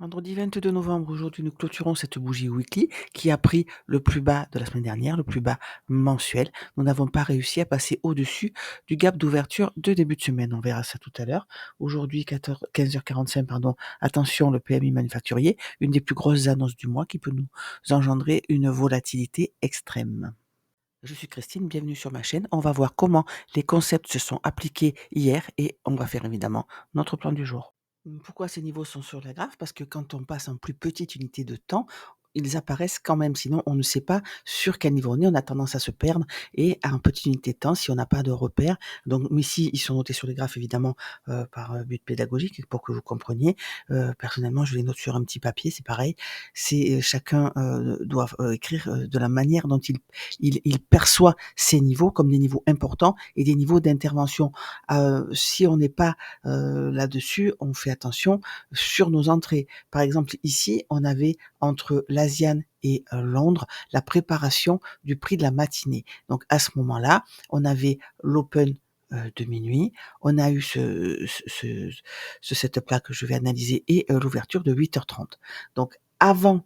Vendredi 22 novembre, aujourd'hui, nous clôturons cette bougie weekly qui a pris le plus bas de la semaine dernière, le plus bas mensuel. Nous n'avons pas réussi à passer au-dessus du gap d'ouverture de début de semaine. On verra ça tout à l'heure. Aujourd'hui, 15h45, pardon. Attention, le PMI manufacturier, une des plus grosses annonces du mois qui peut nous engendrer une volatilité extrême. Je suis Christine, bienvenue sur ma chaîne. On va voir comment les concepts se sont appliqués hier et on va faire évidemment notre plan du jour. Pourquoi ces niveaux sont sur la graphe? Parce que quand on passe en plus petite unité de temps, ils apparaissent quand même, sinon on ne sait pas sur quel niveau on est, on a tendance à se perdre et en petite unité de temps, si on n'a pas de repères. Donc, mais si ils sont notés sur les graphes évidemment par but pédagogique pour que vous compreniez. Personnellement, je les note sur un petit papier, c'est pareil. C'est chacun doit écrire de la manière dont il perçoit ces niveaux comme des niveaux importants et des niveaux d'intervention. Si on n'est pas là-dessus, on fait attention sur nos entrées. Par exemple, ici, on avait entre l'Asian et Londres la préparation du prix de la matinée. Donc à ce moment-là, on avait l'open de minuit, on a eu ce setup-là que je vais analyser et l'ouverture de 8h30. Donc avant,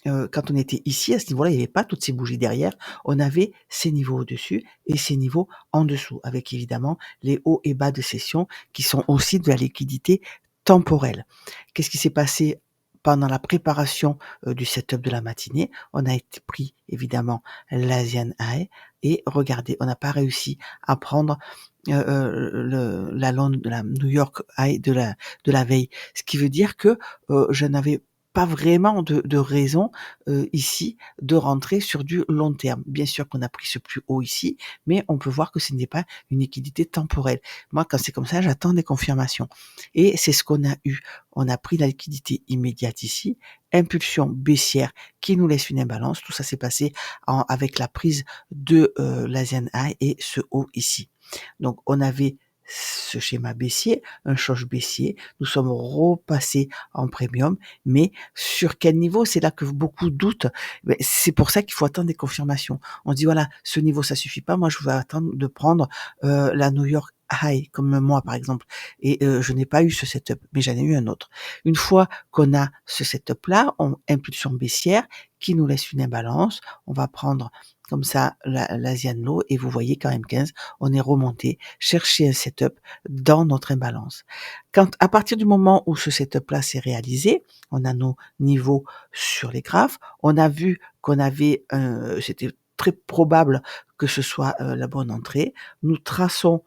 quand on était ici, à ce niveau-là, il n'y avait pas toutes ces bougies derrière. On avait ces niveaux au-dessus et ces niveaux en dessous, avec évidemment les hauts et bas de session qui sont aussi de la liquidité temporelle. Qu'est-ce qui s'est passé pendant la préparation du setup de la matinée? On a été pris évidemment l'Asian High et regardez, on n'a pas réussi à prendre la New York High de la veille. Ce qui veut dire que je n'avais pas vraiment de raison ici de rentrer sur du long terme. Bien sûr qu'on a pris ce plus haut ici, mais on peut voir que ce n'est pas une liquidité temporelle. Moi, quand c'est comme ça, j'attends des confirmations. Et c'est ce qu'on a eu. On a pris la liquidité immédiate ici, impulsion baissière qui nous laisse une imbalance. Tout ça s'est passé avec la prise de l'Asian High et ce haut ici. Donc on avait ce schéma baissier, un choc baissier, nous sommes repassés en premium, mais sur quel niveau? C'est là que beaucoup doutent. C'est pour ça qu'il faut attendre des confirmations. On dit voilà, ce niveau ça suffit pas, moi je veux attendre de prendre la New York High, comme moi par exemple, et je n'ai pas eu ce setup, mais j'en ai eu un autre. Une fois qu'on a ce setup-là, impulsion baissière qui nous laisse une imbalance, on va prendre comme ça l'Asian Low et vous voyez qu'en M15, on est remonté chercher un setup dans notre imbalance. À partir du moment où ce setup-là s'est réalisé, on a nos niveaux sur les graphes, on a vu qu'on avait, c'était très probable que ce soit la bonne entrée. Nous traçons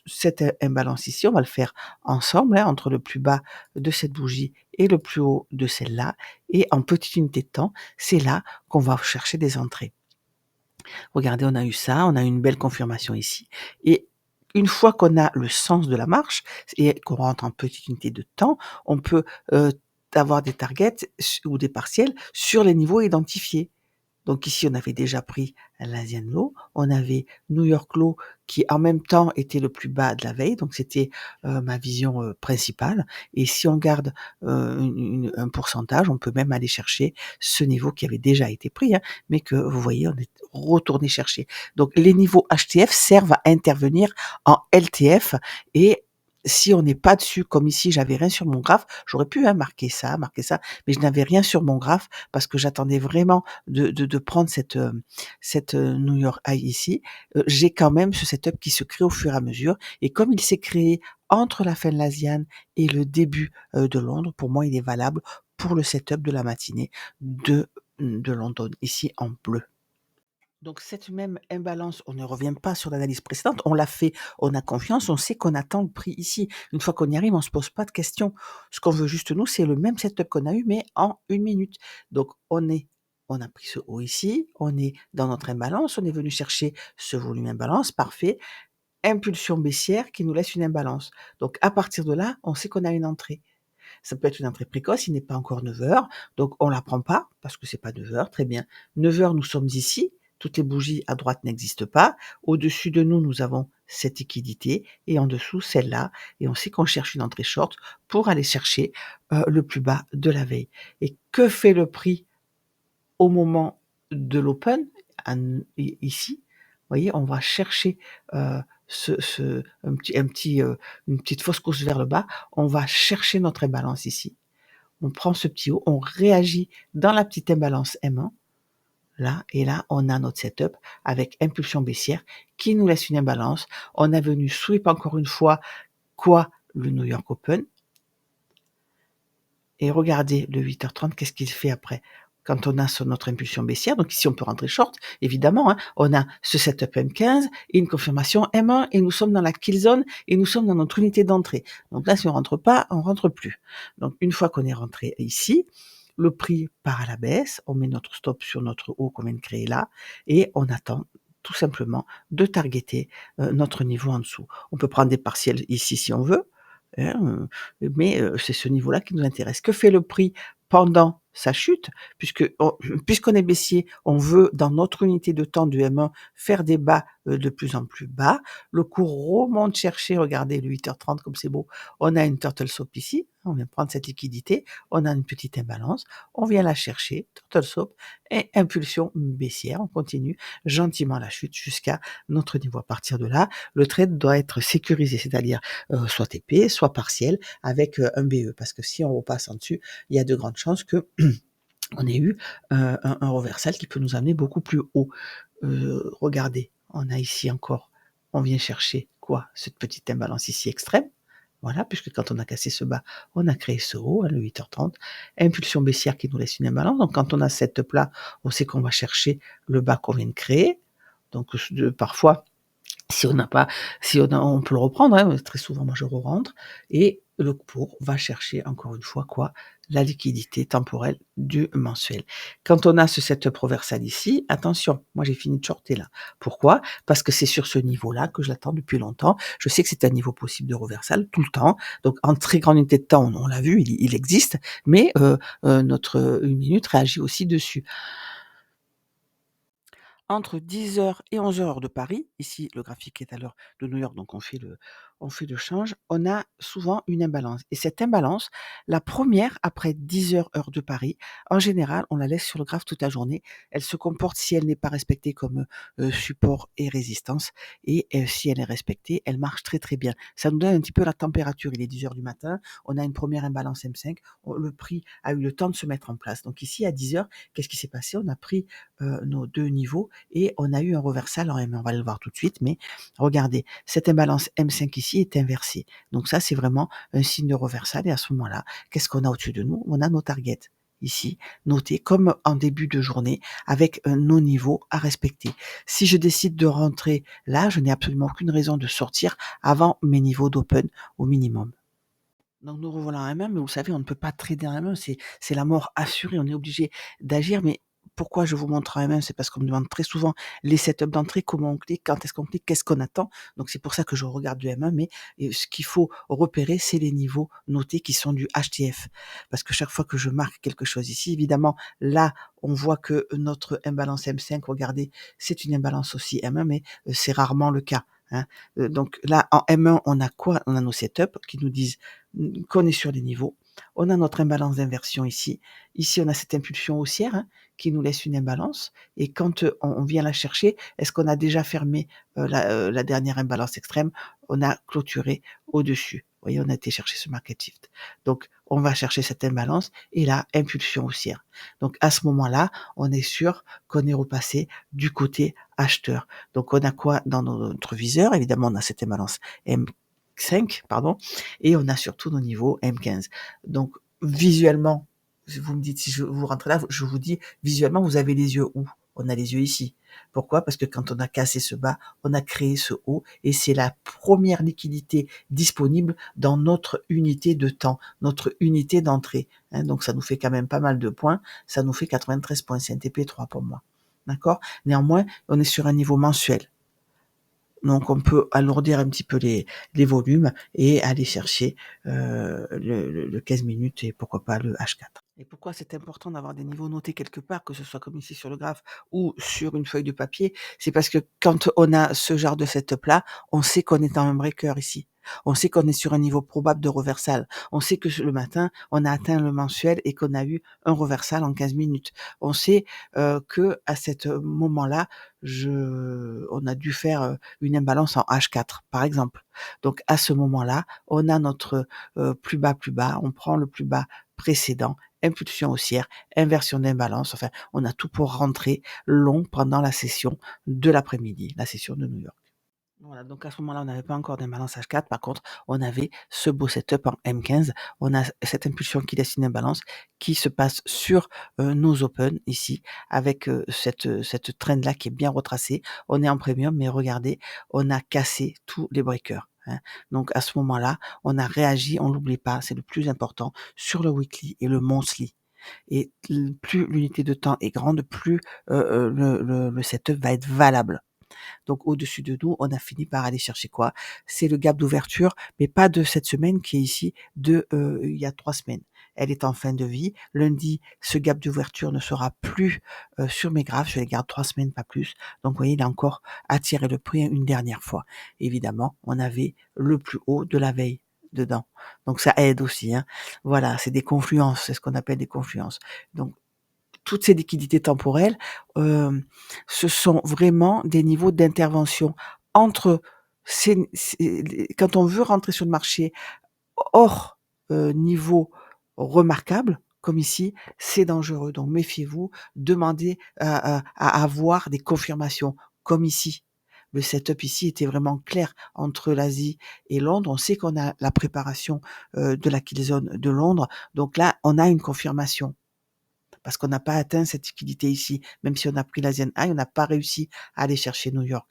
cette imbalance ici, on va le faire ensemble, hein, entre le plus bas de cette bougie et le plus haut de celle-là, et en petite unité de temps, c'est là qu'on va chercher des entrées. Regardez, on a eu ça, on a eu une belle confirmation ici. Et une fois qu'on a le sens de la marche et qu'on rentre en petite unité de temps, on peut avoir des targets ou des partiels sur les niveaux identifiés. Donc ici, on avait déjà pris l'Asian Low, on avait New York Low qui en même temps était le plus bas de la veille, donc c'était ma vision principale. Et si on garde un pourcentage, on peut même aller chercher ce niveau qui avait déjà été pris, hein, mais que vous voyez, on est retourné chercher. Donc les niveaux HTF servent à intervenir en LTF et si on n'est pas dessus, comme ici, j'avais rien sur mon graphe, j'aurais pu marquer ça, mais je n'avais rien sur mon graphe parce que j'attendais vraiment de prendre cette New York High ici. J'ai quand même ce setup qui se crée au fur et à mesure et comme il s'est créé entre la fin de l'Asian et le début de Londres, pour moi, il est valable pour le setup de la matinée de London, ici en bleu. Donc cette même imbalance, on ne revient pas sur l'analyse précédente, on l'a fait, on a confiance, on sait qu'on attend le prix ici. Une fois qu'on y arrive, on se pose pas de questions. Ce qu'on veut juste nous, c'est le même setup qu'on a eu, mais en 1 minute. Donc on a pris ce haut ici, on est dans notre imbalance, on est venu chercher ce volume imbalance, parfait. Impulsion baissière qui nous laisse une imbalance. Donc à partir de là, on sait qu'on a une entrée. Ça peut être une entrée précoce, il n'est pas encore 9h, donc on la prend pas parce que c'est pas 9h, très bien. 9h, nous sommes ici, toutes les bougies à droite n'existent pas. Au-dessus de nous, nous avons cette liquidité et en dessous celle-là, et on sait qu'on cherche une entrée short pour aller chercher le plus bas de la veille. Et que fait le prix au moment de l'open ici? Vous voyez, on va chercher une petite fausse course vers le bas, on va chercher notre imbalance ici. on prend ce petit haut, on réagit dans la petite imbalance M1, là, et là, on a notre setup avec impulsion baissière qui nous laisse une imbalance. On a venu sweep encore une fois, quoi? Le New York Open. Et regardez le 8h30, qu'est-ce qu'il fait après? Quand on a sur notre impulsion baissière, donc ici on peut rentrer short, évidemment, hein, on a ce setup M15 et une confirmation M1 et nous sommes dans la kill zone et nous sommes dans notre unité d'entrée. Donc là, si on rentre pas, on rentre plus. Donc une fois qu'on est rentré ici, le prix part à la baisse, on met notre stop sur notre haut qu'on vient de créer là et on attend tout simplement de targeter notre niveau en dessous. On peut prendre des partiels ici si on veut, hein, mais c'est ce niveau-là qui nous intéresse. Que fait le prix pendant sa chute? Puisqu'on est baissier, on veut dans notre unité de temps du M1 faire des bas, de plus en plus bas. Le cours remonte chercher, regardez le 8h30 comme c'est beau, on a une turtle swap ici, on vient prendre cette liquidité, on a une petite imbalance, on vient la chercher, turtle swap et impulsion baissière, on continue gentiment la chute jusqu'à notre niveau. À partir de là, le trade doit être sécurisé, c'est-à-dire soit TP, soit partiel avec un BE. Parce que si on repasse en dessus, il y a de grandes chances que on ait eu un reversal qui peut nous amener beaucoup plus haut. Regardez, on a ici encore, on vient chercher quoi? Cette petite imbalance ici extrême. Voilà, puisque quand on a cassé ce bas, on a créé ce haut, hein, le 8h30. Impulsion baissière qui nous laisse une imbalance. Donc quand on a cette là, on sait qu'on va chercher le bas qu'on vient de créer. Donc parfois, si on n'a pas, si on peut le reprendre, hein, très souvent moi je re-rentre, et le cours va chercher encore une fois quoi? La liquidité temporelle du mensuel. Quand on a ce setup reversal ici, attention, moi j'ai fini de shorter là. Pourquoi? Parce que c'est sur ce niveau-là que je l'attends depuis longtemps. Je sais que c'est un niveau possible de reversal tout le temps. Donc en très grande unité de temps, on l'a vu, il existe, mais notre 1 minute réagit aussi dessus. Entre 10h et 11h heure de Paris, ici le graphique est à l'heure de New York, donc on fait le change, on a souvent une imbalance. Et cette imbalance, la première après 10h heure de Paris, en général, on la laisse sur le graphe toute la journée. Elle se comporte si elle n'est pas respectée comme support et résistance. Et si elle est respectée, elle marche très très bien. Ça nous donne un petit peu la température. Il est 10h du matin, on a une première imbalance M5, le prix a eu le temps de se mettre en place. Donc ici à 10h, qu'est-ce qui s'est passé? On a pris nos deux niveaux et on a eu un reversal en M1. On va le voir tout de suite, mais regardez, cette imbalance M5 ici est inversée. Donc ça, c'est vraiment un signe de reversal. Et à ce moment-là, qu'est-ce qu'on a au-dessus de nous? On a nos targets ici, notés comme en début de journée, avec nos niveaux à respecter. Si je décide de rentrer là, je n'ai absolument aucune raison de sortir avant mes niveaux d'open au minimum. Donc nous revoilà en M1, mais vous savez, on ne peut pas trader en M1, c'est la mort assurée, on est obligé d'agir. Mais pourquoi je vous montre en M1? C'est parce qu'on me demande très souvent les setups d'entrée, comment on clique, quand est-ce qu'on clique, qu'est-ce qu'on attend. Donc c'est pour ça que je regarde du M1, mais ce qu'il faut repérer, c'est les niveaux notés qui sont du HTF. Parce que chaque fois que je marque quelque chose ici, évidemment, là, on voit que notre imbalance M5, regardez, c'est une imbalance aussi M1, mais c'est rarement le cas, hein. Donc là, en M1, on a quoi? On a nos setups qui nous disent qu'on est sur les niveaux. On a notre imbalance d'inversion ici. Ici, on a cette impulsion haussière, hein, qui nous laisse une imbalance. Et quand on vient la chercher, est-ce qu'on a déjà fermé la dernière imbalance extrême? On a clôturé au-dessus. Vous voyez, on a été chercher ce market shift. Donc, on va chercher cette imbalance et là, impulsion haussière. Donc, à ce moment-là, on est sûr qu'on est repassé du côté acheteur. Donc, on a quoi dans notre viseur? Évidemment, on a cette imbalance M5, pardon, et on a surtout nos niveaux M15. Donc, visuellement, vous me dites si vous rentrez là, je vous dis, visuellement, vous avez les yeux où? On a les yeux ici. Pourquoi? Parce que quand on a cassé ce bas, on a créé ce haut et c'est la première liquidité disponible dans notre unité de temps, notre unité d'entrée, hein. Donc, ça nous fait quand même pas mal de points. Ça nous fait 93 points CNTP 3 pour moi. D'accord? Néanmoins, on est sur un niveau mensuel. Donc on peut alourdir un petit peu les volumes et aller chercher le 15 minutes et pourquoi pas le H4. Et pourquoi c'est important d'avoir des niveaux notés quelque part, que ce soit comme ici sur le graphe ou sur une feuille de papier? C'est parce que quand on a ce genre de setup-là, on sait qu'on est en un breaker ici. On sait qu'on est sur un niveau probable de reversal. On sait que le matin, on a atteint le mensuel et qu'on a eu un reversal en 15 minutes. On sait que à cet moment-là, on a dû faire une imbalance en H4, par exemple. Donc à ce moment-là, on a notre plus bas, on prend le plus bas précédent, impulsion haussière, inversion d'imbalance, enfin, on a tout pour rentrer long pendant la session de l'après-midi, la session de New York. Voilà, donc à ce moment-là, on n'avait pas encore d'imbalance H4. Par contre, on avait ce beau setup en M15. On a cette impulsion qui laisse une imbalance qui se passe sur nos open ici, avec cette trend-là qui est bien retracée. On est en premium, mais regardez, on a cassé tous les breakers, hein. Donc à ce moment-là, on a réagi, on l'oublie pas, c'est le plus important, sur le weekly et le monthly. Et plus l'unité de temps est grande, plus le setup va être valable. Donc au-dessus de nous, on a fini par aller chercher quoi? C'est le gap d'ouverture, mais pas de cette semaine qui est ici, de il y a 3 semaines. Elle est en fin de vie. Lundi, ce gap d'ouverture ne sera plus sur mes graphes. Je les garde 3 semaines, pas plus. Donc vous voyez, il a encore attiré le prix une dernière fois. Évidemment, on avait le plus haut de la veille dedans. Donc ça aide aussi, hein. Voilà, c'est des confluences, c'est ce qu'on appelle des confluences. Donc toutes ces liquidités temporelles, ce sont vraiment des niveaux d'intervention entre quand on veut rentrer sur le marché hors, niveau remarquable, comme ici, c'est dangereux. Donc méfiez-vous, demandez à avoir des confirmations, comme ici. Le setup ici était vraiment clair entre l'Asie et Londres. On sait qu'on a la préparation, de la kill zone de Londres, donc là, on a une confirmation parce qu'on n'a pas atteint cette liquidité ici. Même si on a pris l'Asian High, on n'a pas réussi à aller chercher New York.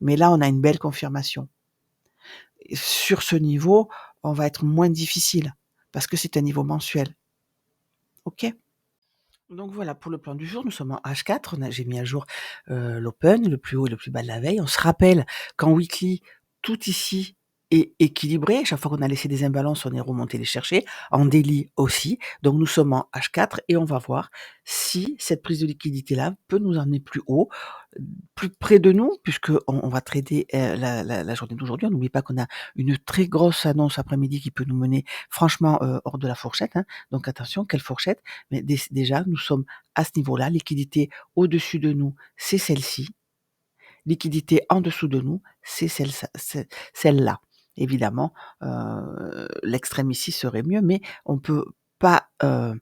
Mais là, on a une belle confirmation. Et sur ce niveau, on va être moins difficile parce que c'est un niveau mensuel. OK? Donc voilà, pour le plan du jour, nous sommes en H4. J'ai mis à jour l'open, le plus haut et le plus bas de la veille. On se rappelle qu'en weekly, tout ici est équilibré. Chaque fois qu'on a laissé des imbalances, on est remonté les chercher. En daily aussi. Donc nous sommes en H4 et on va voir si cette prise de liquidité-là peut nous emmener plus haut, plus près de nous, puisque on va trader la journée d'aujourd'hui. On n'oublie pas qu'on a une très grosse annonce après-midi qui peut nous mener franchement hors de la fourchette, hein. Donc attention, quelle fourchette? Mais déjà, nous sommes à ce niveau-là. Liquidité au-dessus de nous, c'est celle-ci. Liquidité en dessous de nous, c'est celle-là. Évidemment, l'extrême ici serait mieux, mais pas, euh,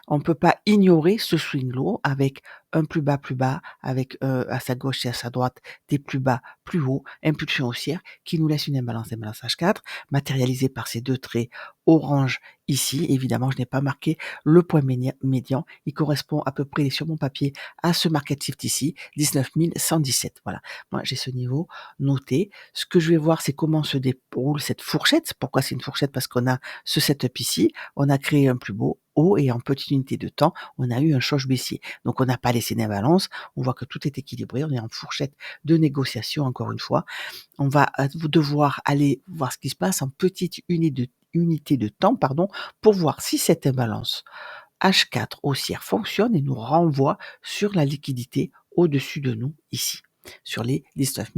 on peut pas ignorer ce swing low avec un plus bas, avec à sa gauche et à sa droite des plus bas, plus hauts, impulsion haussière qui nous laisse une imbalance H4 matérialisée par ces deux traits orange ici. Évidemment, je n'ai pas marqué le point médian. Il correspond à peu près sur mon papier à ce market shift ici, 19 117. Voilà. Moi, j'ai ce niveau noté. Ce que je vais voir, c'est comment se déroule cette fourchette. Pourquoi c'est une fourchette? Parce qu'on a ce setup ici. On a créé un plus beau haut et en petite unité de temps, on a eu un choc baissier. Donc, on n'a pas laissé d'imbalance. On voit que tout est équilibré. On est en fourchette de négociation, encore une fois. On va devoir aller voir ce qui se passe en petite unité de temps, pardon, pour voir si cette imbalance H4 haussière fonctionne et nous renvoie sur la liquidité au-dessus de nous ici, sur les 19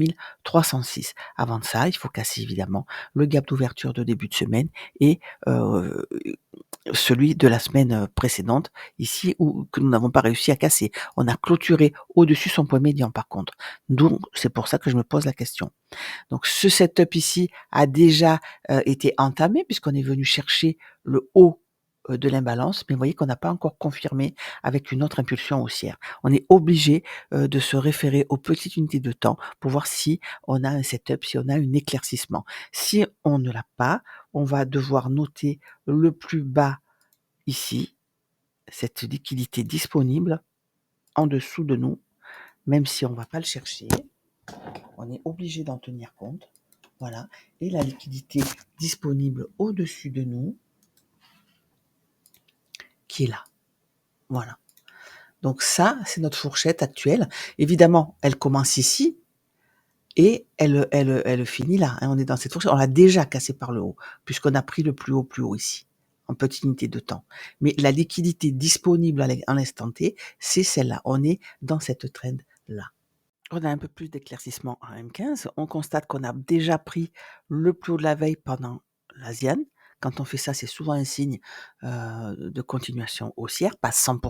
306. Avant de ça, il faut casser évidemment le gap d'ouverture de début de semaine et celui de la semaine précédente, ici, que nous n'avons pas réussi à casser. On a clôturé au-dessus son point médian par contre. Donc, c'est pour ça que je me pose la question. Donc, ce setup ici a déjà été entamé puisqu'on est venu chercher le haut de l'imbalance, mais vous voyez qu'on n'a pas encore confirmé avec une autre impulsion haussière. On est obligé de se référer aux petites unités de temps pour voir si on a un setup, si on a un éclaircissement. Si on ne l'a pas, on va devoir noter le plus bas ici, cette liquidité disponible en dessous de nous, même si on ne va pas le chercher, on est obligé d'en tenir compte. Voilà, et la liquidité disponible au-dessus de nous, qui est là. Voilà. Donc ça, c'est notre fourchette actuelle. Évidemment, elle commence ici et elle finit là, hein. On est dans cette fourchette. On l'a déjà cassée par le haut, puisqu'on a pris le plus haut ici, en petite unité de temps. Mais la liquidité disponible à l'instant T, c'est celle-là. On est dans cette trend-là. On a un peu plus d'éclaircissement en M15. On constate qu'on a déjà pris le plus haut de la veille pendant l'Asian. Quand on fait ça, c'est souvent un signe, de continuation haussière, pas 100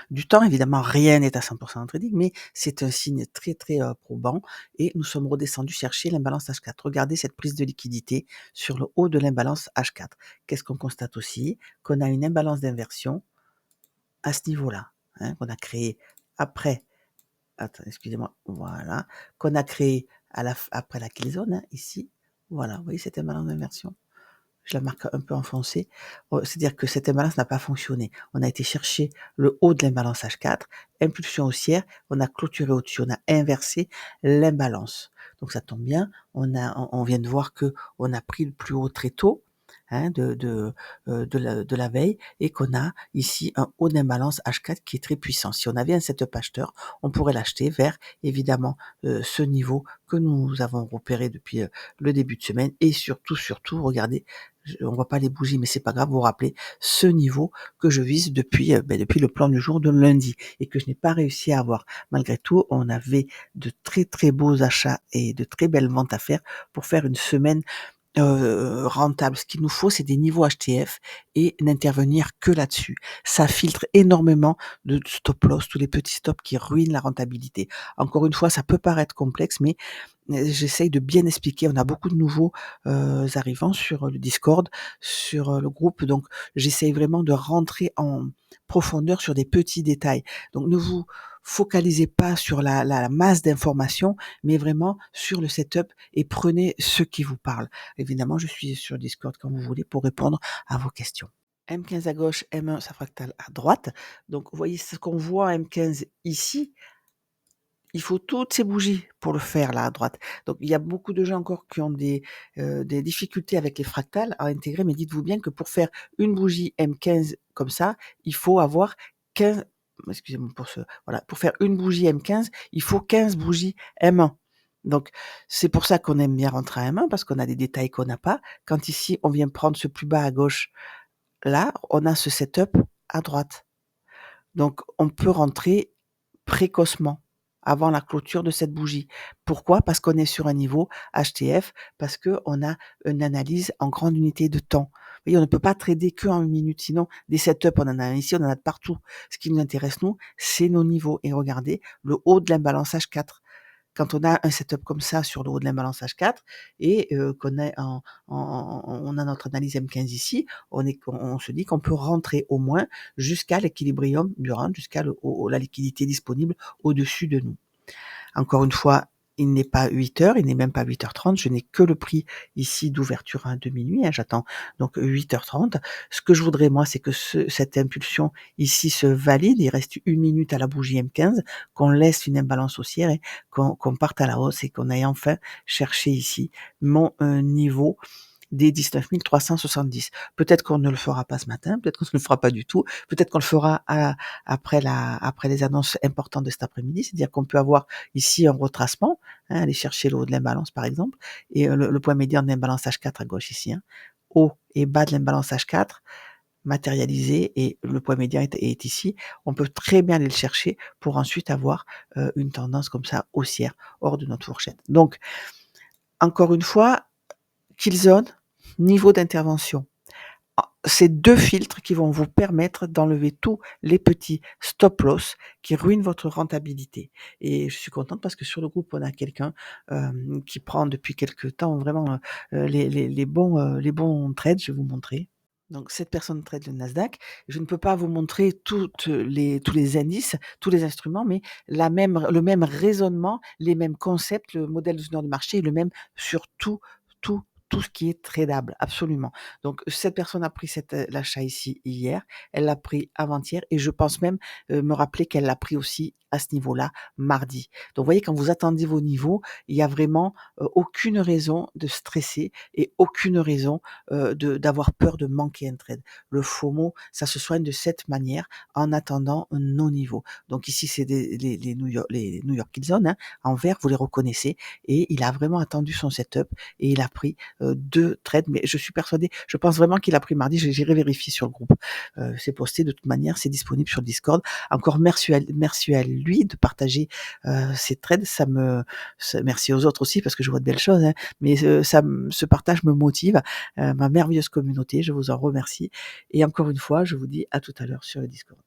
du temps. Évidemment, rien n'est à 100 en trading, mais c'est un signe très, très, probant et nous sommes redescendus chercher l'imbalance H4. Regardez cette prise de liquidité sur le haut de l'imbalance H4. Qu'est-ce qu'on constate aussi? Qu'on a une imbalance d'inversion à ce niveau-là, hein, qu'on a créé après attends, excusez-moi, voilà, qu'on a créé après la kill zone, hein, ici. Voilà, vous voyez cette imbalance d'inversion? Je la marque un peu enfoncée. C'est-à-dire que cette imbalance n'a pas fonctionné. On a été chercher le haut de l'imbalance H4, impulsion haussière, on a clôturé au-dessus, on a inversé l'imbalance. Donc ça tombe bien, on vient de voir que on a pris le plus haut très tôt, hein, de la veille, et qu'on a ici un haut d'imbalance H4 qui est très puissant. Si on avait un setup acheteur, on pourrait l'acheter vers évidemment ce niveau que nous avons repéré depuis le début de semaine, et surtout, regardez, on voit pas les bougies, mais c'est pas grave, vous vous rappelez ce niveau que je vise depuis le plan du jour de lundi et que je n'ai pas réussi à avoir. Malgré tout, on avait de très très beaux achats et de très belles ventes à faire pour faire une semaine rentable. Ce qu'il nous faut, c'est des niveaux HTF et n'intervenir que là-dessus. Ça filtre énormément de stop loss, tous les petits stops qui ruinent la rentabilité. Encore une fois, ça peut paraître complexe, mais j'essaye de bien expliquer. On a beaucoup de nouveaux arrivants sur le Discord, sur le groupe, donc j'essaye vraiment de rentrer en profondeur sur des petits détails. Donc ne vous focalisez pas sur la masse d'informations, mais vraiment sur le setup et prenez ce qui vous parle. Évidemment, je suis sur Discord quand vous voulez pour répondre à vos questions. M15 à gauche, M1, ça fractale à droite. Donc, vous voyez ce qu'on voit en M15 ici. Il faut toutes ces bougies pour le faire là à droite. Donc il y a beaucoup de gens encore qui ont des difficultés avec les fractales à intégrer, mais dites-vous bien que pour faire une bougie M15 comme ça, il faut avoir 15, excusez-moi pour ce, voilà, pour faire une bougie M15, il faut 15 bougies M1. Donc c'est pour ça qu'on aime bien rentrer à M1 parce qu'on a des détails qu'on n'a pas. Quand ici on vient prendre ce plus bas à gauche, là on a ce setup à droite. Donc on peut rentrer précocement, avant la clôture de cette bougie. Pourquoi? Parce qu'on est sur un niveau HTF, parce qu'on a une analyse en grande unité de temps. Vous voyez, on ne peut pas trader que en 1 minute, sinon des setups, on en a ici, on en a de partout. Ce qui nous intéresse, nous, c'est nos niveaux. Et regardez, le haut de l'imbalance H4. Quand on a un setup comme ça sur le haut de l'imbalance H4 et qu'on est on a notre analyse M15 ici, on se dit qu'on peut rentrer au moins jusqu'à l'équilibrium du range, jusqu'à la liquidité disponible au-dessus de nous. Encore une fois, il n'est pas 8 heures, il n'est même pas 8h30, je n'ai que le prix ici d'ouverture de minuit, hein, j'attends donc 8h30. Ce que je voudrais moi, c'est que cette impulsion ici se valide, il reste 1 minute à la bougie M15, qu'on laisse une imbalance haussière et qu'on parte à la hausse et qu'on aille enfin chercher ici mon niveau des 19 370. Peut-être qu'on ne le fera pas ce matin, peut-être qu'on ne le fera pas du tout, peut-être qu'on le fera après les annonces importantes de cet après-midi, c'est-à-dire qu'on peut avoir ici un retracement, hein, aller chercher le haut de l'imbalance par exemple, et le point médian de l'imbalance H4 à gauche ici, hein, haut et bas de l'imbalance H4 matérialisé et le point médian est ici, on peut très bien aller le chercher pour ensuite avoir une tendance comme ça haussière hors de notre fourchette. Donc, encore une fois, kill zone, niveau d'intervention. C'est 2 filtres qui vont vous permettre d'enlever tous les petits stop loss qui ruinent votre rentabilité. Et je suis contente parce que sur le groupe, on a quelqu'un qui prend depuis quelque temps vraiment les bons trades. Je vais vous montrer. Donc cette personne trade le Nasdaq. Je ne peux pas vous montrer tous les indices, tous les instruments, mais le même raisonnement, les mêmes concepts, le modèle de teneur de marché est le même sur tout, tout ce qui est tradable, absolument. Donc cette personne a pris l'achat ici hier, elle l'a pris avant-hier et je pense même me rappeler qu'elle l'a pris aussi à ce niveau-là mardi. Donc vous voyez, quand vous attendez vos niveaux, il y a vraiment aucune raison de stresser et aucune raison d'avoir peur de manquer un trade. Le FOMO, ça se soigne de cette manière en attendant nos niveaux. Donc ici, c'est les New York Zone, hein, en vert, vous les reconnaissez, et il a vraiment attendu son setup et il a pris 2 trades, mais je suis persuadée, je pense vraiment qu'il a pris mardi, j'irai vérifier sur le groupe. C'est posté de toute manière, c'est disponible sur le Discord. Encore merci à lui de partager, ces trades, merci aux autres aussi parce que je vois de belles choses, hein, mais ce partage me motive, ma merveilleuse communauté, je vous en remercie et encore une fois, je vous dis à tout à l'heure sur le Discord.